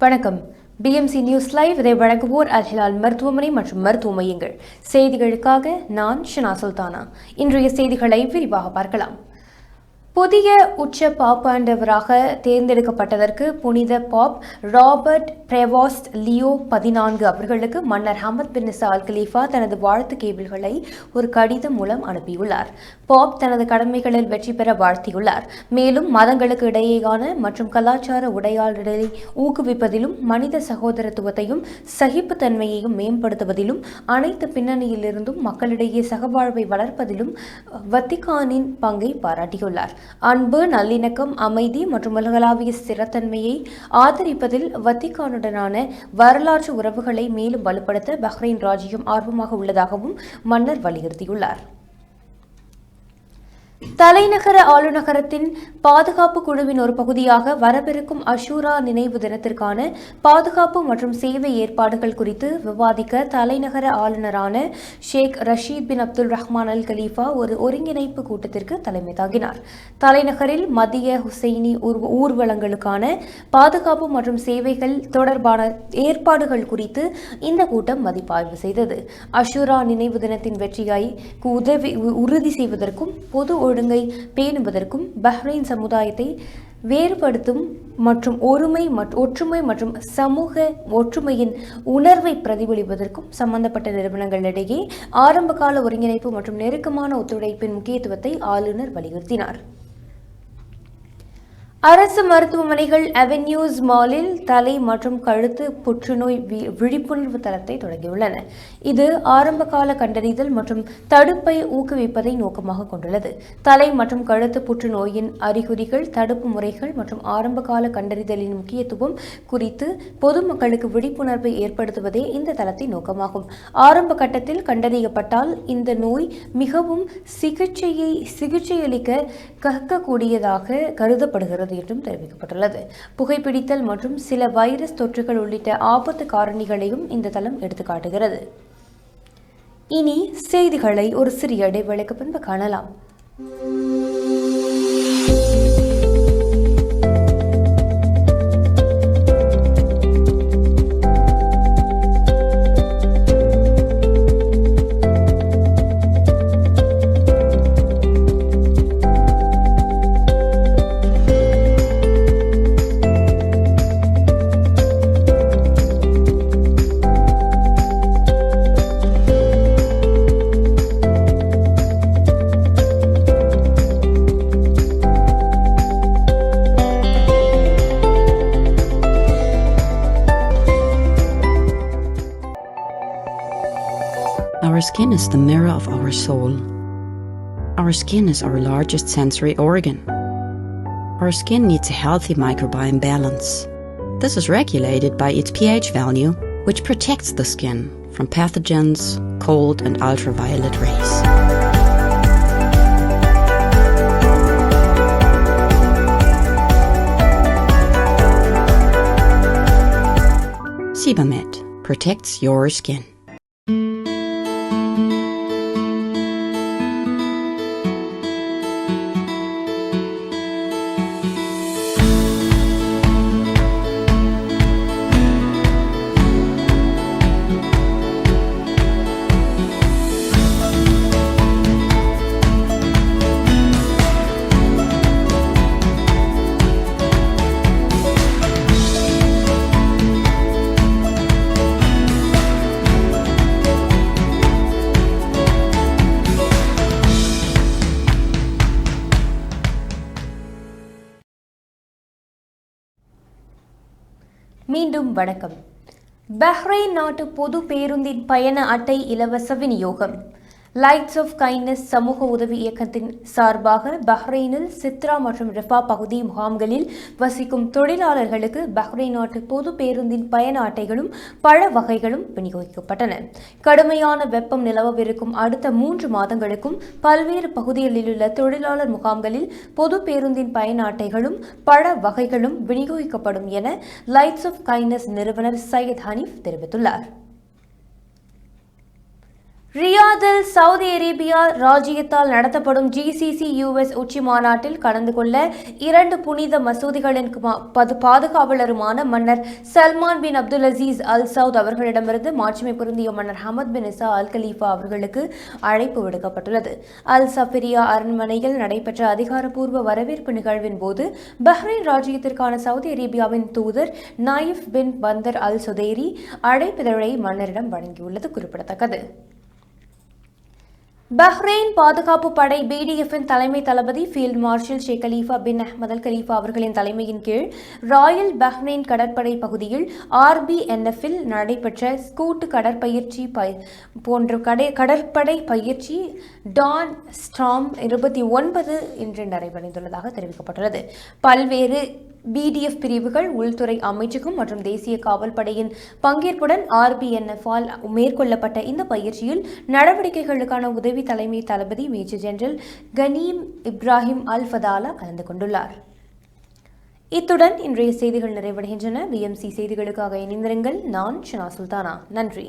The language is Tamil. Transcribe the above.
வணக்கம். பிஎம்சி நியூஸ் லைவ் இதை வழங்குவோர் அல் ஹிலால் மருத்துவமனை மற்றும் மருத்துவ மையங்கள். செய்திகளுக்காக நான் ஷனா சுல்தானா. இன்றைய செய்திகளை விரிவாக பார்க்கலாம். புதிய உச்ச பாப்பாண்டவராக தேர்ந்தெடுக்கப்பட்டதற்கு புனித பாப் ராபர்ட் பிரேவாஸ்ட் லியோ 14 அவர்களுக்கு மன்னர் ஹமத் பின் இசா அல் கலீஃபா தனது வாழ்த்து கேபிள்களை ஒரு கடிதம் மூலம் அனுப்பியுள்ளார். பாப் தனது கடமைகளில் வெற்றி பெற வாழ்த்தியுள்ளார். மேலும் மதங்களுக்கு இடையேயான மற்றும் கலாச்சார உரையாடலை ஊக்குவிப்பதிலும் மனித சகோதரத்துவத்தையும் சகிப்புத்தன்மையையும் மேம்படுத்துவதிலும் அனைத்து பின்னணியிலிருந்தும் மக்களிடையே சகவாழ்வை வளர்ப்பதிலும் வத்திக்கானின் பங்கை பாராட்டியுள்ளார். அன்பு, நல்லிணக்கம், அமைதி மற்றும் உலகளாவிய ஸ்திரத்தன்மையை ஆதரிப்பதில் வத்திக்கானுடனான வரலாற்று உறவுகளை மேலும் வலுப்படுத்த பஹ்ரைன் ராஜ்யம் ஆர்வமாக உள்ளதாகவும் மன்னர் வலியுறுத்தியுள்ளார். தலைநகர ஆளுநகரத்தின் பாதுகாப்பு குழுவின் ஒரு பகுதியாக வரவிருக்கும் அஷூரா நினைவு தினத்திற்கான பாதுகாப்பு மற்றும் சேவை ஏற்பாடுகள் குறித்து விவாதிக்க தலைநகர ஆளுநரான ஷேக் ரஷீத் பின் அப்துல் ரஹ்மான் அல் கலீஃபா ஒரு ஒருங்கிணைப்பு கூட்டத்திற்கு தலைமை தாங்கினார். தலைநகரில் மத்திய ஹுசைனி ஊர்வலங்களுக்கான பாதுகாப்பு மற்றும் சேவைகள் தொடர்பான ஏற்பாடுகள் குறித்து இந்த கூட்டம் மதிப்பாய்வு செய்தது. அஷூரா நினைவு தினத்தின் வெற்றியை உறுதி செய்வதற்கும் பொது ஒழுங்கை பேணுவதற்கும் பஹ்ரைன் சமுதாயத்தை வேறுபடுத்தும் மற்றும் ஒற்றுமை மற்றும் சமூக ஒற்றுமையின் உணர்வை பிரதிபலிப்பதற்கும் சம்பந்தப்பட்ட நிறுவனங்களிடையே ஆரம்பகால ஒருங்கிணைப்பு மற்றும் நெருக்கமான ஒத்துழைப்பின் முக்கியத்துவத்தை ஆளுநர் வலியுறுத்தினார். அரசு மருத்துவமனைகள் அவென்யூஸ் மாலில் தலை மற்றும் கழுத்து புற்றுநோய் விழிப்புணர்வு தளத்தை தொடங்கியுள்ளன. இது ஆரம்பகால கண்டறிதல் மற்றும் தடுப்பை ஊக்குவிப்பதை நோக்கமாக கொண்டுள்ளது. தலை மற்றும் கழுத்து புற்றுநோயின் அறிகுறிகள், தடுப்பு முறைகள் மற்றும் ஆரம்பகால கண்டறிதலின் முக்கியத்துவம் குறித்து பொதுமக்களுக்கு விழிப்புணர்வை ஏற்படுத்துவதே இந்த தளத்தின் நோக்கமாகும். ஆரம்ப கட்டத்தில் கண்டறியப்பட்டால் இந்த நோய் மிகவும் சிகிச்சையளிக்க கற்கக்கூடியதாக கருதப்படுகிறது என்றும் தெரிவிக்கப்பட்டுள்ளது. புகைப்பிடித்தல் மற்றும் சில வைரஸ் தொற்றுகள் உள்ளிட்ட ஆபத்து காரணிகளையும் இந்த தளம் எடுத்துக்காட்டுகிறது. இனி செய்திகளை ஒரு சிறிய இடைவேளைக்கு பின்பு காணலாம். Our skin is the mirror of our soul. Our skin is our largest sensory organ. Our skin needs a healthy microbiome balance. This is regulated by its pH value, which protects the skin from pathogens, cold and ultraviolet rays. Sebamed protects your skin. மீண்டும் வணக்கம். பஹ்ரைன் நாட்டு பொது பேருந்தின் பயண அட்டை இலவச விநியோகம். லைட்ஸ் ஆஃப் கைண்ட்னஸ் சமூக உதவி இயக்கத்தின் சார்பாக பஹ்ரைனில் சித்ரா மற்றும் ரிஃபா பகுதி முகாம்களில் வசிக்கும் தொழிலாளர்களுக்கு பஹ்ரைன் நாட்டு பொது பேருந்தின் பயண அட்டைகளும் பழ வகைகளும் விநியோகிக்கப்பட்டன. கடுமையான வெப்பம் நிலவவிருக்கும் அடுத்த 3 மாதங்களுக்கும் பல்வேறு பகுதிகளிலுள்ள தொழிலாளர் முகாம்களில் பொது பேருந்தின் பயண அட்டைகளும் பழ வகைகளும் விநியோகிக்கப்படும் என லைட்ஸ் ஆஃப் கைண்ட்னஸ் நிறுவனர் சையத் ஹனீஃப் தெரிவித்துள்ளார். ரியாதில் சவுதி அரேபியா ராஜ்யத்தால் நடத்தப்படும் GCC US உச்சி மாநாட்டில் கலந்து கொள்ள 2 புனித மசூதிகளின் பாதுகாவலருமான மன்னர் சல்மான் பின் அப்துல் அசீஸ் அல் சவுத் அவர்களிடமிருந்து மாட்சிமை பொருந்திய மன்னர் ஹமத் பின் இசா அல் கலீஃபா அவர்களுக்கு அழைப்பு விடுக்கப்பட்டுள்ளது. அல் சஃபிரியா அரண்மனையில் நடைபெற்ற அதிகாரப்பூர்வ வரவேற்பு நிகழ்வின் போது பஹ்ரைன் ராஜ்யத்திற்கான சவுதி அரேபியாவின் தூதர் நாயிஃப் பின் பந்தர் அல் சுதைரி அழைப்பிதழை மன்னரிடம் வழங்கியுள்ளது குறிப்பிடத்தக்கது. பஹ்ரைன் பாதுகாப்பு படை BDF-இன் தலைமை தளபதி ஃபீல்ட் மார்ஷல் ஷேக் கலீஃபா பின் அஹ்மத் அல் கலீஃபா அவர்களின் தலைமையின் கீழ் ராயல் பஹ்ரைன் கடற்படை பகுதியில் RBNF-இல் நடைபெற்ற கூட்டு கடற்பயிற்சி கடற்படை பயிற்சி டான் ஸ்டார்ம் 29 இன்று நிறைவடைந்துள்ளதாக தெரிவிக்கப்பட்டுள்ளது. பல்வேறு BDF பிரிவுகள், உள்துறை அமைச்சகம் மற்றும் தேசிய காவல் படையின் பங்கேற்புடன் RBNF-ஆல் மேற்கொள்ளப்பட்ட இந்த பயிற்சியில் நடவடிக்கைகளுக்கான உதவி தலைமை தளபதி மேஜர் ஜெனரல் கனீம் இப்ராஹிம் அல் ஃபதாலா கலந்து கொண்டுள்ளார். இத்துடன் இன்றைய செய்திகள் நிறைவடைகின்றன. BMC செய்திகளுக்காக இணைந்திருங்கள். நான் ஷனா சுல்தானா. நன்றி.